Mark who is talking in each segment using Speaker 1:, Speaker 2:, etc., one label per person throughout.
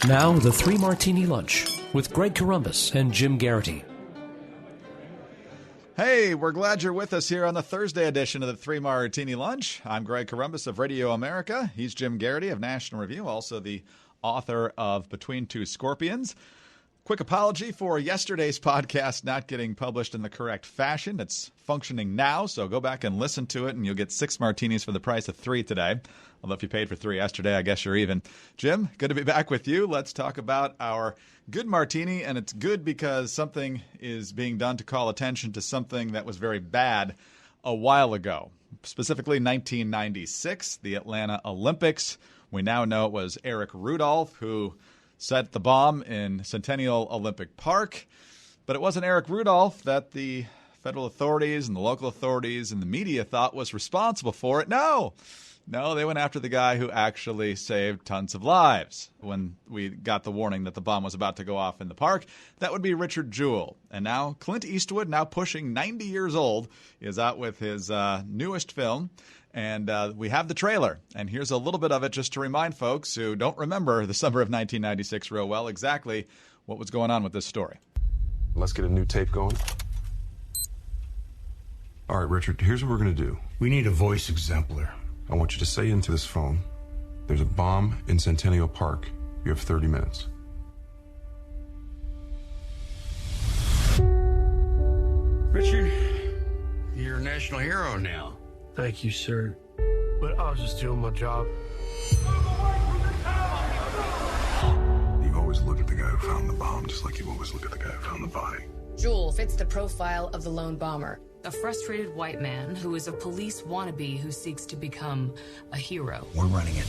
Speaker 1: Now, the Three Martini Lunch with Greg Corombos and Jim Geraghty.
Speaker 2: Hey, we're glad you're with us here on the Thursday edition of the Three Martini Lunch. I'm Greg Corombos of Radio America. He's Jim Geraghty of National Review, also the author of Between Two Scorpions. Quick apology for yesterday's podcast not getting published in the correct fashion. It's functioning now, so go back and listen to it, and you'll get 6 martinis for the price of 3 today. Although if you paid for 3 yesterday, I guess you're even. Jim, good to be back with you. Let's talk about our good martini, and it's good because something is being done to call attention to something that was very bad a while ago. Specifically 1996, the Atlanta Olympics. We now know it was Eric Rudolph who set the bomb in Centennial Olympic Park. But it wasn't Eric Rudolph that the federal authorities and the local authorities and the media thought was responsible for it. No, they went after the guy who actually saved tons of lives when we got the warning that the bomb was about to go off in the park. That would be Richard Jewell. And now Clint Eastwood, now pushing 90 years old, is out with his newest film. And we have the trailer, and here's a little bit of it just to remind folks who don't remember the summer of 1996 real well exactly what was going on with this story.
Speaker 3: Let's get a new tape going. All right, Richard, here's what we're going to do.
Speaker 4: We need a voice exemplar.
Speaker 3: I want you to say into this phone, there's a bomb in Centennial Park. You have 30 minutes.
Speaker 4: Richard, you're a national hero now.
Speaker 5: Thank you, sir. But I was just doing my job.
Speaker 3: You've always looked at the guy who found the bomb just like you always look at the guy who found the body.
Speaker 6: Jewell fits the profile of the lone bomber.
Speaker 7: A frustrated white man who is a police wannabe who seeks to become a hero.
Speaker 4: We're running it.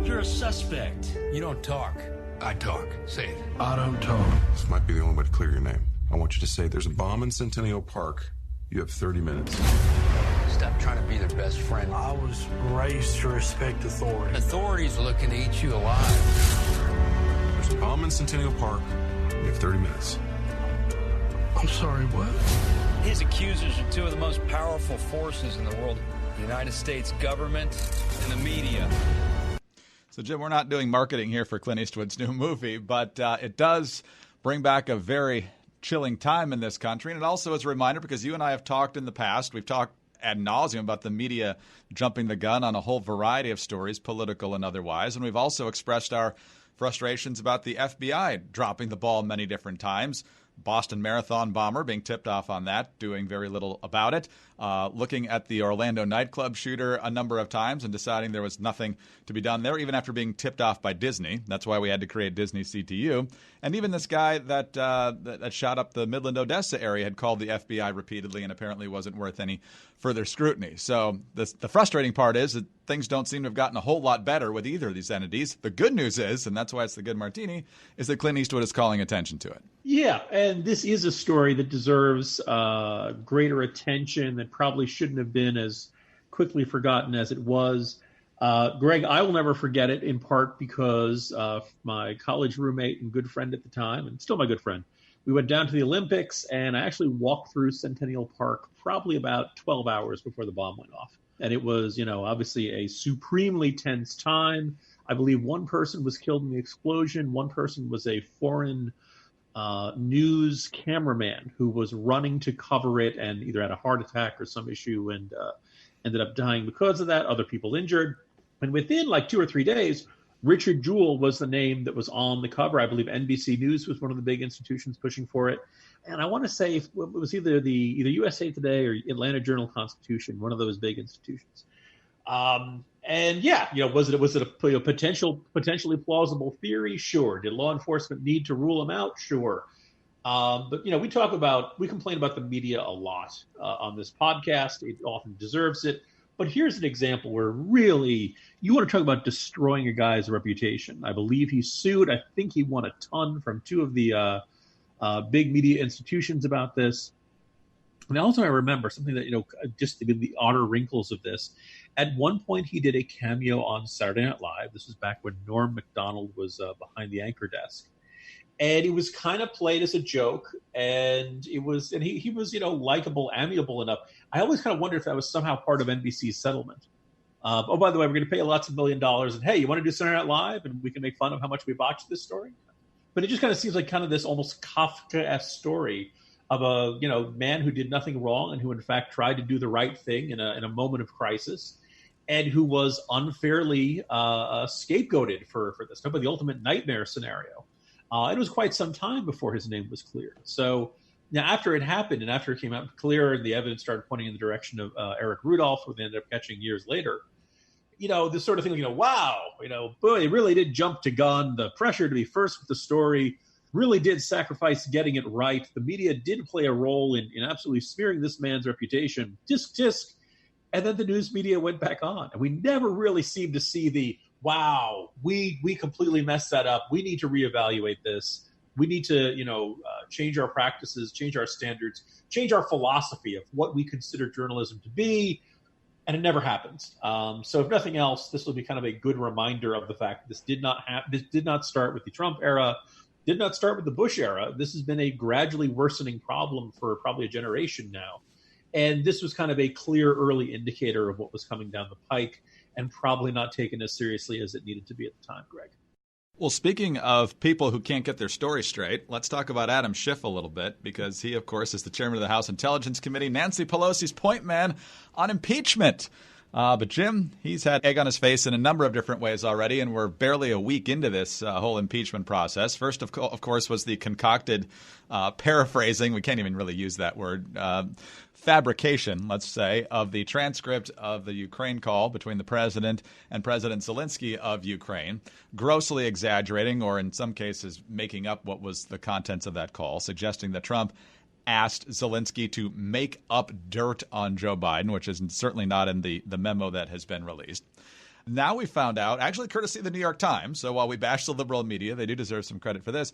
Speaker 5: You're a suspect.
Speaker 4: You don't talk. I talk. Say it.
Speaker 5: I don't talk.
Speaker 3: This might be the only way to clear your name. I want you to say there's a bomb in Centennial Park. You have 30 minutes.
Speaker 4: Stop trying to be their best friend.
Speaker 5: I was raised to respect authority.
Speaker 4: Authority's looking to eat you alive.
Speaker 3: There's a bomb in Centennial Park. You have 30 minutes.
Speaker 5: I'm sorry, what?
Speaker 8: His accusers are two of the most powerful forces in the world. The United States government and the media.
Speaker 2: So, Jim, we're not doing marketing here for Clint Eastwood's new movie, but it does bring back a very chilling time in this country. And it also is a reminder, because you and I have talked in the past, we've talked ad nauseum about the media jumping the gun on a whole variety of stories, political and otherwise. And we've also expressed our frustrations about the FBI dropping the ball many different times. Boston Marathon bomber being tipped off on that, doing very little about it. Looking at the Orlando nightclub shooter a number of times and deciding there was nothing to be done there, even after being tipped off by Disney. That's why we had to create Disney CTU. And even this guy that shot up the Midland, Odessa area had called the FBI repeatedly and apparently wasn't worth any further scrutiny. So the frustrating part is that things don't seem to have gotten a whole lot better with either of these entities. The good news is, and that's why it's the good martini, is that Clint Eastwood is calling attention to it.
Speaker 9: Yeah, and this is a story that deserves greater attention, that probably shouldn't have been as quickly forgotten as it was. Greg, I will never forget it, in part because my college roommate and good friend at the time, and still my good friend, we went down to the Olympics, and I actually walked through Centennial Park probably about 12 hours before the bomb went off. And it was, obviously a supremely tense time. I believe one person was killed in the explosion. One person was a foreign news cameraman who was running to cover it and either had a heart attack or some issue and ended up dying because of that. Other people injured. And within like 2 or 3 days, Richard Jewell was the name that was on the cover. I believe NBC News was one of the big institutions pushing for it. And I want to say it was either USA Today or Atlanta Journal-Constitution, one of those big institutions. And yeah, was it a potentially plausible theory? Sure. Did law enforcement need to rule him out? Sure. But we complain about the media a lot on this podcast. It often deserves it. But here's an example where really you want to talk about destroying a guy's reputation. I believe he sued. I think he won a ton from 2 of the big media institutions about this. And also I remember something that, just to give the odder wrinkles of this. At one point he did a cameo on Saturday Night Live. This was back when Norm Macdonald was behind the anchor desk. And it was kind of played as a joke, and he was, likable, amiable enough. I always kind of wondered if that was somehow part of NBC's settlement. Oh, by the way, we're going to pay you lots of $1 million. And hey, you want to do Saturday Night Live? And we can make fun of how much we botched this story. But it just kind of seems like kind of this almost Kafka-esque story of a man who did nothing wrong and who in fact tried to do the right thing in a moment of crisis, and who was unfairly scapegoated for this. Talk about the ultimate nightmare scenario. It was quite some time before his name was cleared. So now after it happened and after it came out clear and the evidence started pointing in the direction of Eric Rudolph, who they ended up catching years later, this sort of thing, wow, boy, they really did jump to gun. The pressure to be first with the story really did sacrifice getting it right. The media did play a role in absolutely smearing this man's reputation. Tisk. And then the news media went back on. And we never really seemed to see the, wow, we completely messed that up. We need to reevaluate this. We need to, change our practices, change our standards, change our philosophy of what we consider journalism to be. And it never happens. So if nothing else, this will be kind of a good reminder of the fact that this did not start with the Trump era, did not start with the Bush era. This has been a gradually worsening problem for probably a generation now. And this was kind of a clear early indicator of what was coming down the pike, and probably not taken as seriously as it needed to be at the time, Greg.
Speaker 2: Well, speaking of people who can't get their story straight, let's talk about Adam Schiff a little bit, because he, of course, is the chairman of the House Intelligence Committee, Nancy Pelosi's point man on impeachment. But Jim, he's had egg on his face in a number of different ways already, and we're barely a week into this whole impeachment process. First, of course, was the concocted paraphrasing. We can't even really use that word. Fabrication, let's say, of the transcript of the Ukraine call between the president and President Zelensky of Ukraine, grossly exaggerating or in some cases making up what was the contents of that call, suggesting that Trump asked Zelensky to make up dirt on Joe Biden, which is certainly not in the memo that has been released. Now we found out, actually courtesy of the New York Times, so while we bash the liberal media, they do deserve some credit for this,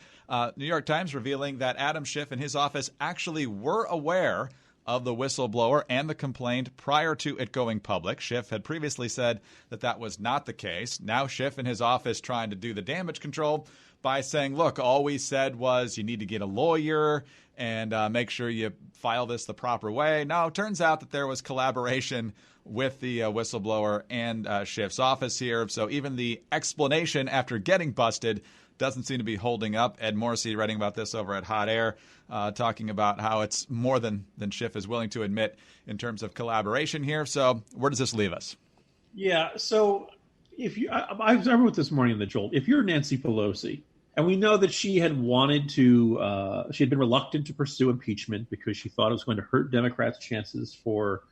Speaker 2: New York Times revealing that Adam Schiff and his office actually were aware of the whistleblower and the complaint prior to it going public. Schiff had previously said that that was not the case. Now Schiff and his office trying to do the damage control by saying, look, all we said was you need to get a lawyer and make sure you file this the proper way. Now, it turns out that there was collaboration with the whistleblower and Schiff's office here. So even the explanation after getting busted doesn't seem to be holding up. Ed Morrissey writing about this over at Hot Air, talking about how it's more than Schiff is willing to admit in terms of collaboration here. So where does this leave us? Yeah, so if you, I wrote this morning in the Jolt, if you're Nancy Pelosi, and we know that she had wanted to, she had been reluctant to pursue impeachment because she thought it was going to hurt Democrats' chances for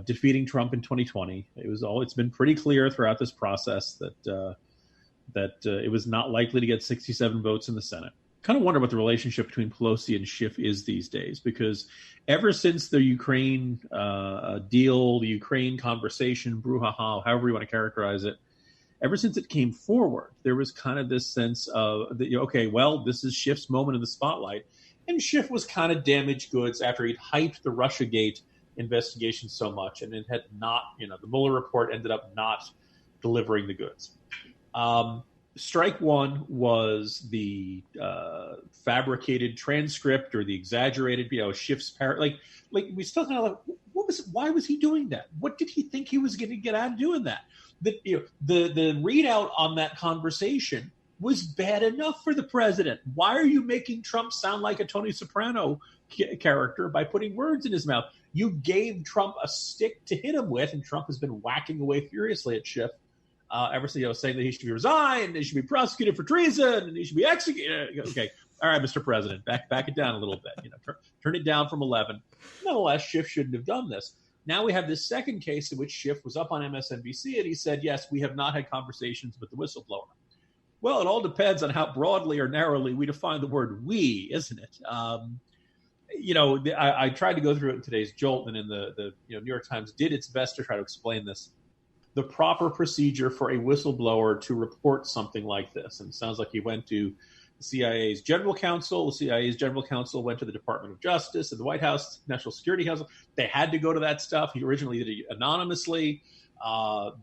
Speaker 2: defeating Trump in 2020. It's been pretty clear throughout this process that it was not likely to get 67 votes in the Senate. Kind of wonder what the relationship between Pelosi and Schiff is these days, because ever since the Ukraine deal, the Ukraine conversation, brouhaha, however you want to characterize it, ever since it came forward, there was kind of this sense of, okay, well, this is Schiff's moment in the spotlight. And Schiff was kind of damaged goods after he'd hyped the Russiagate investigation so much, and it had not, the Mueller report ended up not delivering the goods. Strike one was the fabricated transcript or the exaggerated, Schiff's like we still kind of why was he doing that? What did he think he was going to get out of doing that? The readout on that conversation was bad enough for the president. Why are you making Trump sound like a Tony Soprano character by putting words in his mouth? You gave Trump a stick to hit him with, and Trump has been whacking away furiously at Schiff. Ever since, saying that he should be resigned, he should be prosecuted for treason, and he should be executed. Okay, all right, Mr. President, back it down a little bit. Turn it down from 11. Nonetheless, Schiff shouldn't have done this. Now we have this second case in which Schiff was up on MSNBC, and he said, yes, we have not had conversations with the whistleblower. Well, it all depends on how broadly or narrowly we define the word we, isn't it? I tried to go through it in today's Jolt, and in the New York Times did its best to try to explain this. The proper procedure for a whistleblower to report something like this. And it sounds like he went to the CIA's general counsel. The CIA's general counsel went to the Department of Justice and the White House National Security Council. They had to go to that stuff. He originally did it anonymously.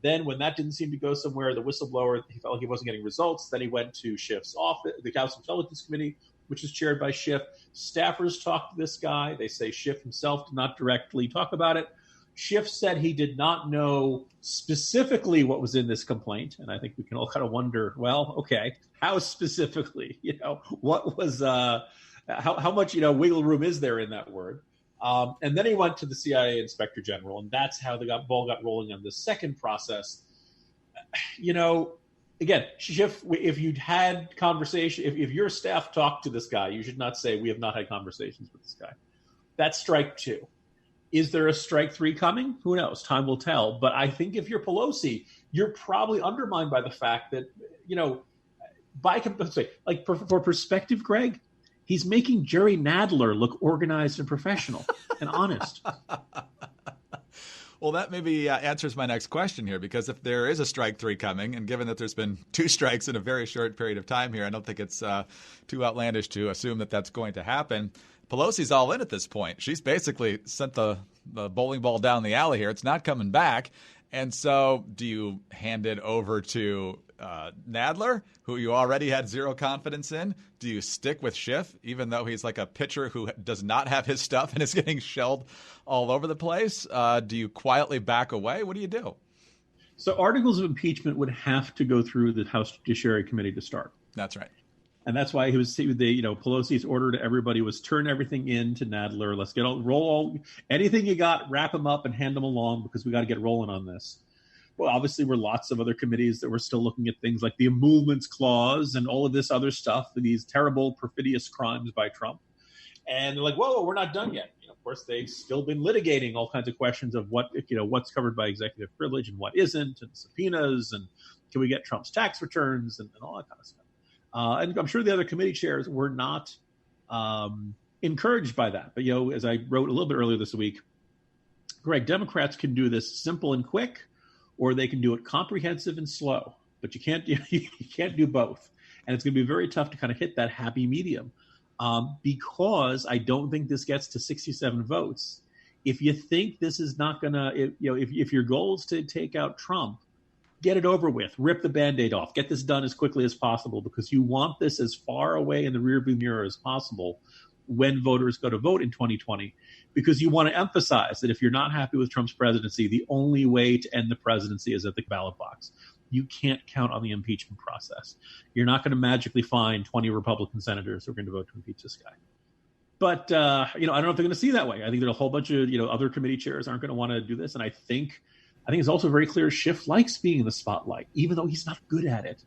Speaker 2: Then when that didn't seem to go somewhere, the whistleblower, he felt like he wasn't getting results. Then he went to Schiff's office, the House Intelligence Committee, which is chaired by Schiff. Staffers talked to this guy. They say Schiff himself did not directly talk about it.
Speaker 9: Schiff said he did not know specifically what was in this complaint. And I think we can all kind of wonder, well, okay, how specifically? What was how much wiggle room is there in that word? And then he went to the CIA Inspector General, and that's how the ball got rolling on the second process. Again, Schiff, if you'd had conversation, if your staff talked to this guy, you should not say, we have not had conversations with this guy. That's strike 2. Is there a strike 3 coming? Who knows? Time will tell. But I think if you're Pelosi, you're probably undermined by the fact that, for perspective, Greg, he's making Jerry Nadler look organized and professional and honest.
Speaker 2: Well, that maybe answers my next question here, because if there is a strike 3 coming, and given that there's been 2 strikes in a very short period of time here, I don't think it's too outlandish to assume that that's going to happen. Pelosi's all in at this point. She's basically sent the bowling ball down the alley here. It's not coming back. And so do you hand it over to Nadler, who you already had zero confidence in? Do you stick with Schiff, even though he's like a pitcher who does not have his stuff and is getting shelled all over the place? Do you quietly back away? What do you do?
Speaker 9: So articles of impeachment would have to go through the House Judiciary Committee to start.
Speaker 2: That's right.
Speaker 9: And that's why Pelosi's order to everybody was turn everything in to Nadler. Let's roll anything you got, wrap them up and hand them along, because we got to get rolling on this. Well, obviously, there were lots of other committees that were still looking at things like the emoluments clause and all of this other stuff, these terrible, perfidious crimes by Trump. And they're like, whoa, we're not done yet. Of course, they've still been litigating all kinds of questions of what's covered by executive privilege and what isn't, and subpoenas, and can we get Trump's tax returns and all that kind of stuff. And I'm sure the other committee chairs were not encouraged by that. But, as I wrote a little bit earlier this week, Greg, Democrats can do this simple and quick, or they can do it comprehensive and slow. But you can't do both. And it's going to be very tough to kind of hit that happy medium because I don't think this gets to 67 votes. If you think this is not going to, if your goal is to take out Trump, get it over with, rip the Band-Aid off, get this done as quickly as possible, because you want this as far away in the rearview mirror as possible when voters go to vote in 2020, because you want to emphasize that if you're not happy with Trump's presidency, the only way to end the presidency is at the ballot box. You can't count on the impeachment process. You're not going to magically find 20 Republican senators who are going to vote to impeach this guy. But, I don't know if they're going to see that way. I think there's a whole bunch of, other committee chairs aren't going to want to do this. And I think it's also very clear Schiff likes being in the spotlight, even though he's not good at it.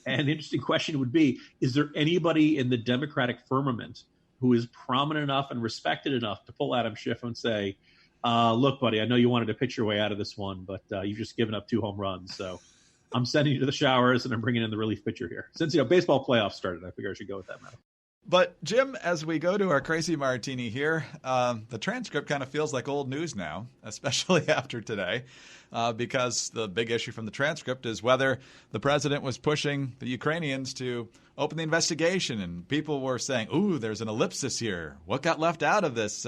Speaker 9: And the interesting question would be, is there anybody in the Democratic firmament who is prominent enough and respected enough to pull Adam Schiff and say, look, buddy, I know you wanted to pitch your way out of this one, but you've just given up 2 home runs. So I'm sending you to the showers and I'm bringing in the relief pitcher here. Since, baseball playoffs started, I figure I should go with that, man.
Speaker 2: But, Jim, as we go to our crazy martini here, the transcript kind of feels like old news now, especially after today, because the big issue from the transcript is whether the president was pushing the Ukrainians to open the investigation. And people were saying, ooh, there's an ellipsis here. What got left out of this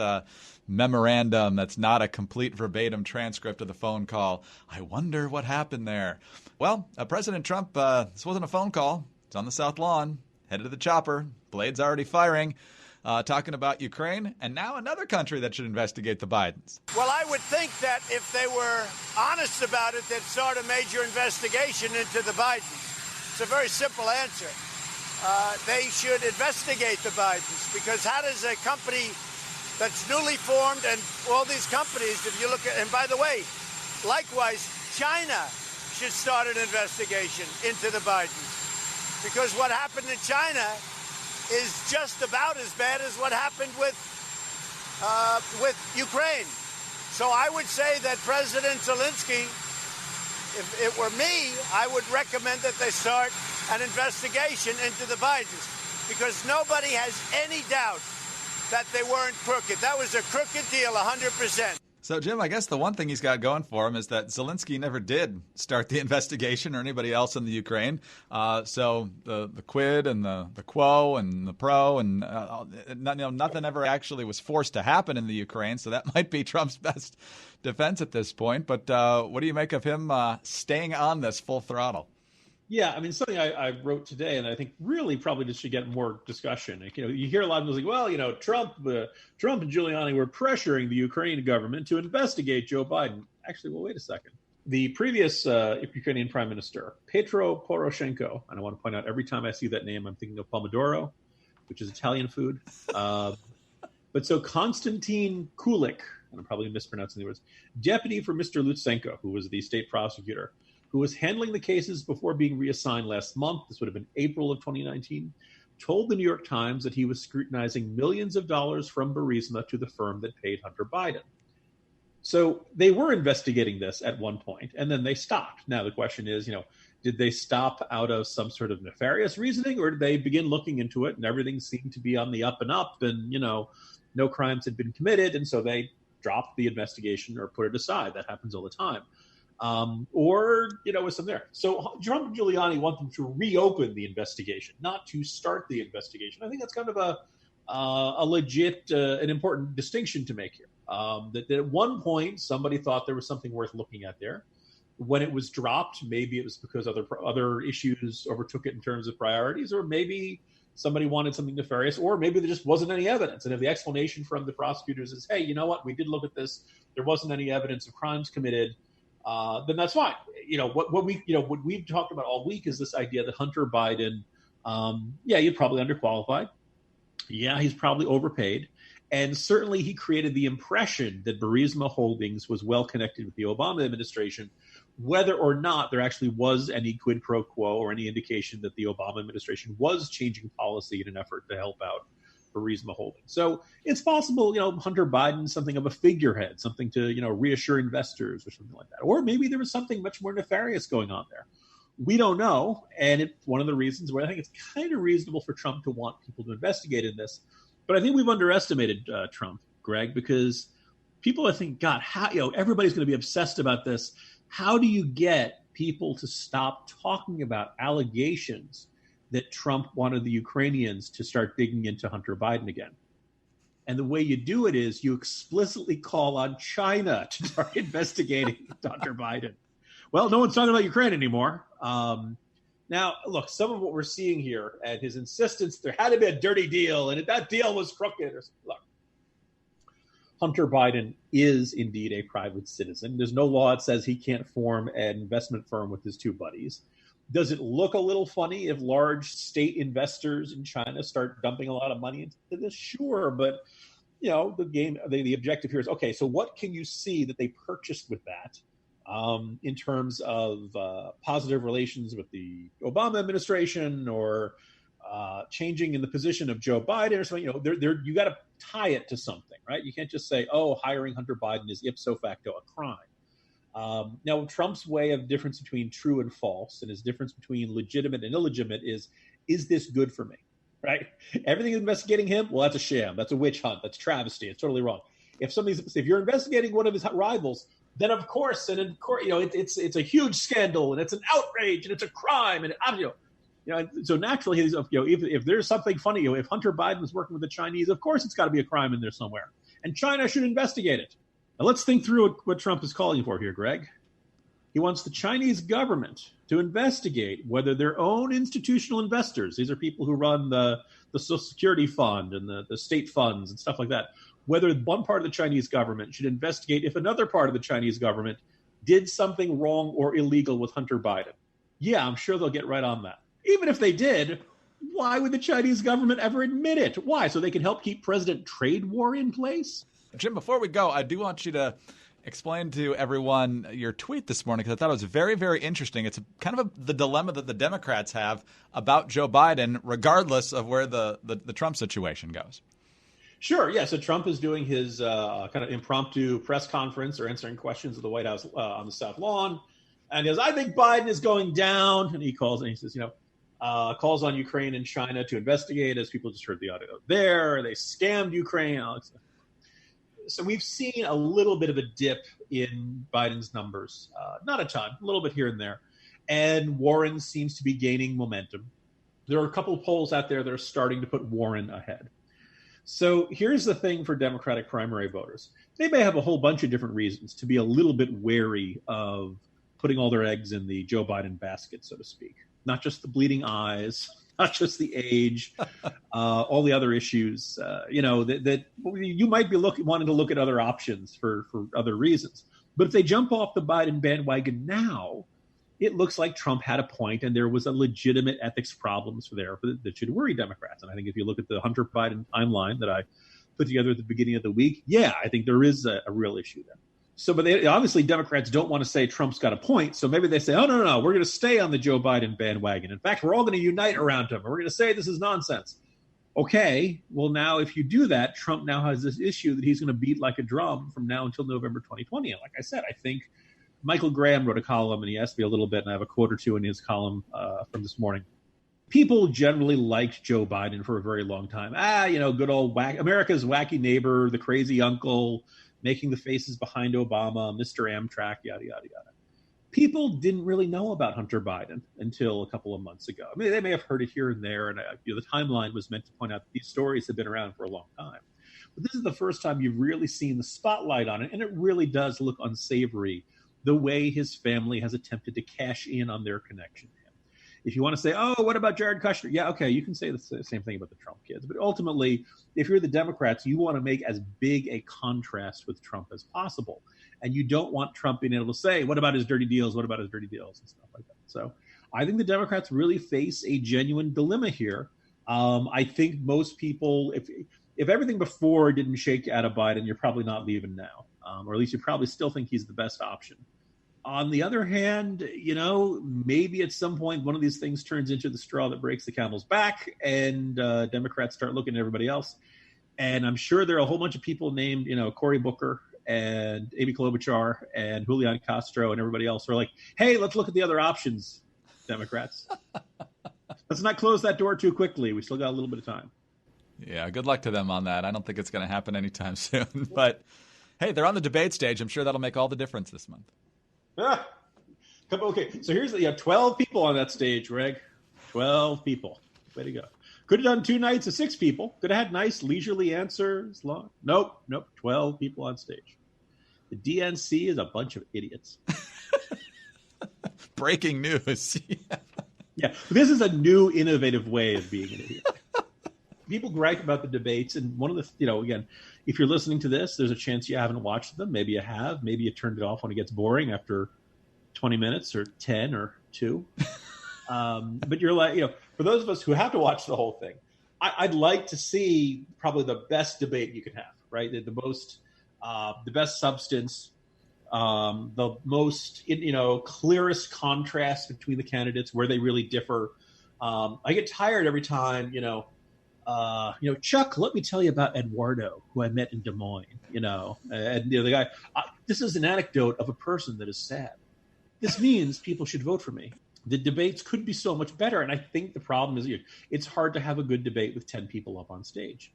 Speaker 2: memorandum that's not a complete verbatim transcript of the phone call? I wonder what happened there. Well, President Trump, this wasn't a phone call. It's on the South Lawn. Headed to the chopper, blades already firing, talking about Ukraine, and now another country that should investigate the Bidens.
Speaker 10: Well, I would think that if they were honest about it, they'd start a major investigation into the Bidens. It's a very simple answer. They should investigate the Bidens, because how does a company that's newly formed, and all these companies, if you look at, and by the way, likewise, China should start an investigation into the Bidens. Because what happened in China is just about as bad as what happened with Ukraine. So I would say that President Zelensky, if it were me, I would recommend that they start an investigation into the Bidens, because nobody has any doubt that they weren't crooked. That was a crooked deal, 100%.
Speaker 2: So, Jim, I guess the one thing he's got going for him is that Zelensky never did start the investigation, or anybody else in the Ukraine. So the quid and the quo and the pro and nothing ever actually was forced to happen in the Ukraine. So that might be Trump's best defense at this point. But what do you make of him staying on this full throttle?
Speaker 9: Yeah, I mean, something I wrote today, and I think really probably just should get more discussion. Like, you hear a lot of people like, well, Trump and Giuliani were pressuring the Ukrainian government to investigate Joe Biden. Actually, well, wait a second. The previous Ukrainian prime minister, Petro Poroshenko, and I want to point out every time I see that name, I'm thinking of pomodoro, which is Italian food. But so Konstantin Kulik, and I'm probably mispronouncing the words, deputy for Mr. Lutsenko, who was the state prosecutor, who was handling the cases before being reassigned last month, this would have been April of 2019, told the New York Times that he was scrutinizing millions of dollars from Burisma to the firm that paid Hunter Biden. So they were investigating this at one point, and then they stopped. Now the question is, did they stop out of some sort of nefarious reasoning, or did they begin looking into it and everything seemed to be on the up and up and, no crimes had been committed, and so they dropped the investigation or put it aside? That happens all the time. Or was some there. So Trump and Giuliani want them to reopen the investigation, not to start the investigation. I think that's kind of a legit, an important distinction to make here. That at one point somebody thought there was something worth looking at there. When it was dropped, maybe it was because other issues overtook it in terms of priorities, or maybe somebody wanted something nefarious, or maybe there just wasn't any evidence. And if the explanation from the prosecutors is, hey, you know what, we did look at this, there wasn't any evidence of crimes committed, then that's fine. What we've talked about all week is this idea that Hunter Biden, he's probably underqualified. Yeah, he's probably overpaid. And certainly he created the impression that Burisma Holdings was well connected with the Obama administration, whether or not there actually was any quid pro quo or any indication that the Obama administration was changing policy in an effort to help out Burisma Holdings. So it's possible, Hunter Biden, something of a figurehead, something to, reassure investors or something like that. Or maybe there was something much more nefarious going on there. We don't know. And it's one of the reasons where I think it's kind of reasonable for Trump to want people to investigate in this. But I think we've underestimated Trump, Greg, because people, I think, everybody's going to be obsessed about this. How do you get people to stop talking about allegations that Trump wanted the Ukrainians to start digging into Hunter Biden again? And the way you do it is you explicitly call on China to start investigating Hunter Biden. Well, no one's talking about Ukraine anymore. Now, look, some of what we're seeing here and his insistence there had to be a dirty deal and that deal was crooked. Look, Hunter Biden is indeed a private citizen. There's no law that says he can't form an investment firm with his two buddies. Does it look a little funny if large state investors in China start dumping a lot of money into this? Sure, but the objective here is, okay, so what can you see that they purchased with that? In terms of positive relations with the Obama administration or changing in the position of Joe Biden or something, you got to tie it to something, right? You can't just say, hiring Hunter Biden is ipso facto a crime. Now, Trump's way of difference between true and false and his difference between legitimate and illegitimate is this good for me, right? Everything is investigating him, well, that's a sham. That's a witch hunt. That's travesty. It's totally wrong. If you're investigating one of his rivals, then of course, it's a huge scandal and it's an outrage and it's a crime and so naturally, if there's something funny, if Hunter Biden was working with the Chinese, of course it's got to be a crime in there somewhere, and China should investigate it. Now let's think through what Trump is calling for here, Greg. He wants the Chinese government to investigate whether their own institutional investors, these are people who run the Social Security Fund and the state funds and stuff like that, whether one part of the Chinese government should investigate if another part of the Chinese government did something wrong or illegal with Hunter Biden. Yeah, I'm sure they'll get right on that. Even if they did, why would the Chinese government ever admit it? Why? So they can help keep President trade war in place?
Speaker 2: Jim, before we go, I do want you to explain to everyone your tweet this morning, because I thought it was very, very interesting. It's kind of the dilemma that the Democrats have about Joe Biden, regardless of where the Trump situation goes.
Speaker 9: Sure. Yeah. So Trump is doing his kind of impromptu press conference or answering questions at the White House on the South Lawn. And he goes, I think Biden is going down. And he says, calls on Ukraine and China to investigate, as people just heard the audio there. They scammed Ukraine. So we've seen a little bit of a dip in Biden's numbers. Not a ton, a little bit here and there. And Warren seems to be gaining momentum. There are a couple of polls out there that are starting to put Warren ahead. So here's the thing for Democratic primary voters. They may have a whole bunch of different reasons to be a little bit wary of putting all their eggs in the Joe Biden basket, so to speak. not just the bleeding eyes, not just the age, all the other issues, that you might be wanting to look at other options for other reasons. But if they jump off the Biden bandwagon now, it looks like Trump had a point and there was a legitimate ethics problems that should worry Democrats. And I think if you look at the Hunter Biden timeline that I put together at the beginning of the week, I think there is a real issue there. So, but obviously Democrats don't want to say Trump's got a point. So maybe they say, oh, no, we're going to stay on the Joe Biden bandwagon. In fact, we're all going to unite around him. And we're going to say this is nonsense. Okay, well, now if you do that, Trump now has this issue that he's going to beat like a drum from now until November 2020. And like I said, I think Michael Graham wrote a column, and he asked me a little bit, and I have a quote or two in his column from this morning. People generally liked Joe Biden for a very long time. Good old America's wacky neighbor, the crazy uncle, making the faces behind Obama, Mr. Amtrak, yada, yada, yada. People didn't really know about Hunter Biden until a couple of months ago. I mean, they may have heard it here and there, and the timeline was meant to point out that these stories have been around for a long time. But this is the first time you've really seen the spotlight on it, and it really does look unsavory the way his family has attempted to cash in on their connection to him. If you want to say, oh, what about Jared Kushner? Yeah, okay, you can say the same thing about the Trump kids. But ultimately, if you're the Democrats, you want to make as big a contrast with Trump as possible. And you don't want Trump being able to say, what about his dirty deals? What about his dirty deals? And stuff like that. So I think the Democrats really face a genuine dilemma here. I think most people, if everything before didn't shake out of Biden, you're probably not leaving now. Or at least you probably still think he's the best option. On the other hand, maybe at some point one of these things turns into the straw that breaks the camel's back, and Democrats start looking at everybody else. And I'm sure there are a whole bunch of people named, Cory Booker and Amy Klobuchar and Julian Castro and everybody else who are like, hey, let's look at the other options, Democrats. Let's not close that door too quickly. We still got a little bit of time.
Speaker 2: Yeah, good luck to them on that. I don't think it's going to happen anytime soon. But, hey, they're on the debate stage. I'm sure that'll make all the difference this month.
Speaker 9: Okay, so here's 12 people on that stage, Greg. 12 people. Way to go. Could have done 2 nights of 6 people. Could have had nice leisurely answers. Nope. 12 people on stage. The DNC is a bunch of idiots.
Speaker 2: Breaking news.
Speaker 9: Yeah, this is a new, innovative way of being an idiot. People gripe about the debates, and one of the, again, if you're listening to this, there's a chance you haven't watched them. Maybe you have. Maybe you turned it off when it gets boring after 20 minutes or 10 or 2. But you're like, for those of us who have to watch the whole thing, I'd like to see probably the best debate you can have, right? The most, the best substance, the most, clearest contrast between the candidates where they really differ. I get tired every time, Chuck, let me tell you about Eduardo, who I met in Des Moines, and the guy, this is an anecdote of a person that is sad. This means people should vote for me. The debates could be so much better. And I think the problem is it's hard to have a good debate with 10 people up on stage.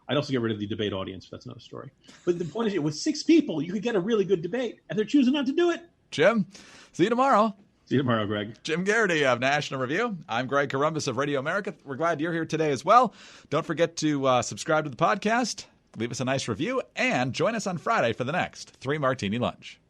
Speaker 9: I'd also get rid of the debate audience, but that's another story. But the point is, with 6 people, you could get a really good debate, and they're choosing not to do it.
Speaker 2: Jim, see you tomorrow.
Speaker 9: See you tomorrow, Greg.
Speaker 2: Jim Geraghty of National Review. I'm Greg Corombos of Radio America. We're glad you're here today as well. Don't forget to subscribe to the podcast, leave us a nice review, and join us on Friday for the next 3 Martini Lunch.